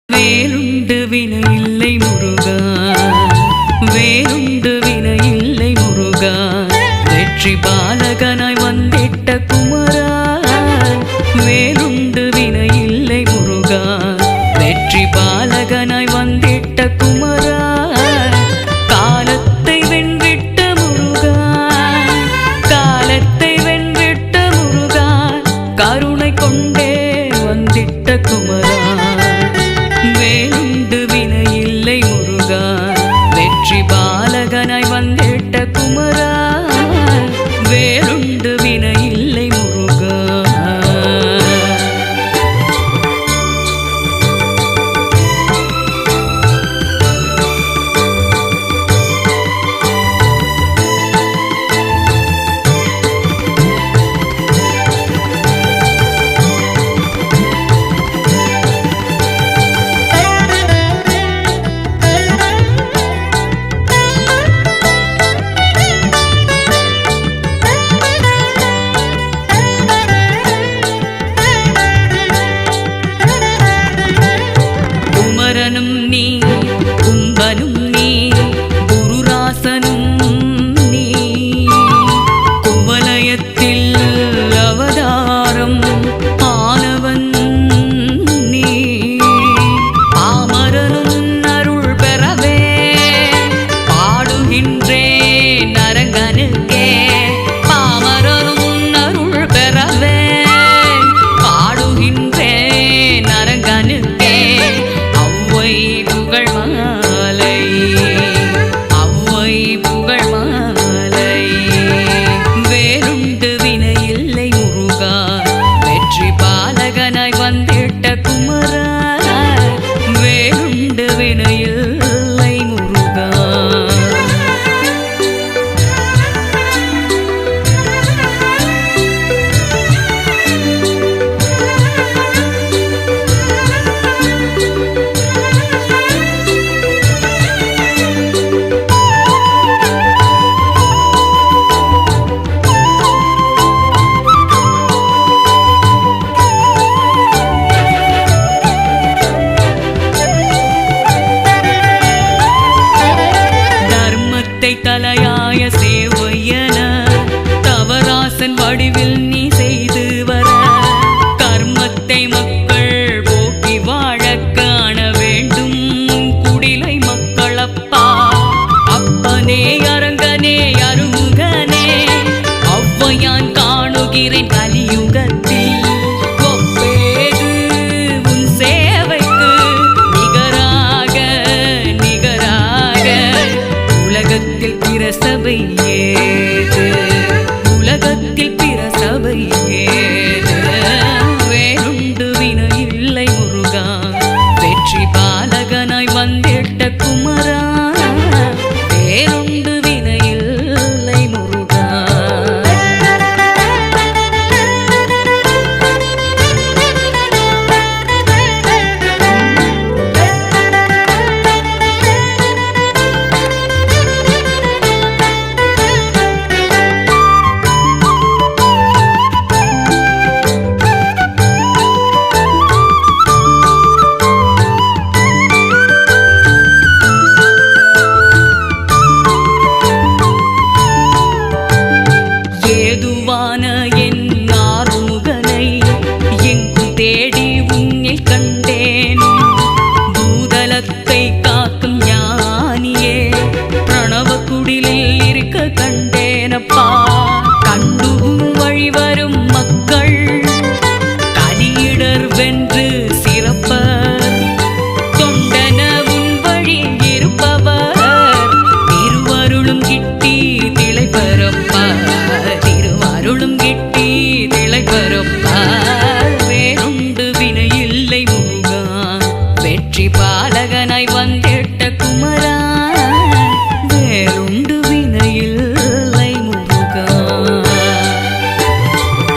வேலுண்டு வினை இல்லை முருகா, வேலுண்டு வினை இல்லை முருகா, வெற்றி பாலகனாய் வந்திட்ட குமரா. வேலுண்டு வினை இல்லை முருகா, வெற்றி பாலகனாய் வந்திட்ட குமரா. காலத்தை வென்றிட்ட முருகா, காலத்தை வென்றிட்ட முருகா, கருணை கொண்டே வந்திட்ட குமரா. வேலுண்டு வினை இல்லை முருகா, வெற்றி பாலகனாய் வந்திட்ட குமரா. வேலுண்டு வினை இல்லை முருகா. குமரனும் நீ, கும்பனும் நீ, குருராசனும் நீ, குவலயத்தில் அவதாரம் ஆனவன் நீ. பாமரனும் அருள் பெறவே பாடுகின்றேன் அரங்கனுக்கே. பாமரனும் அருள் பெறவே பாடுகின்றேன் அரங்கனுக்கே. அவ்வை புகழ் மாலை, அவ்வை புகழ் மாலை. வேலுண்டு வினை இல்லை முருகா, வெற்றி பாலகனாய் வந்திட்ட குமரா. வேலுண்டு வினை இல்லை முருகா. தலையாய சேவையன தவராசன் வடிவில் நீ செய்து வர. கர்மத்தை மக்கள் போக்கி வாழ காண வேண்டும் குடிலை மக்களப்பா. அப்பனே அரங்கனே அருங்கனே, ஒவ்வையான் காணுகிறேன் கலியுகத்தில். ஒப்பேது உன் சேவைக்கு நிகராக நிகராக. உலகத்தில் பிற சபை ஏது, உலகத்தில் பிற சபை ஏது. வேலுண்டு வினை இல்லை முருகா, வெற்றி பாலகனாய் வந்திட்ட குமரா. வேலுண்டு வினை இல்லை முருகா. ஏதுவான என் ஆறுமுகனை எங்கும் தேடி உன்னில் கண்டேன். பூதலத்தை காக்கும் ஞானியே பிரணவ குடிலில் இருக்க கண்டேனப்பா. கண்டும் வழிவரும் மக்கள் கலியிடர் வென்று சிறப்பர். தொண்டன உன் வழி இருப்பவர் திருவருளும் கிட்டி திளைப்பரப்பா. திருவருளும் கிட்டி திளைப்பரப்பா. வேலுண்டு வினை இல்லை முருகா, வெற்றி பால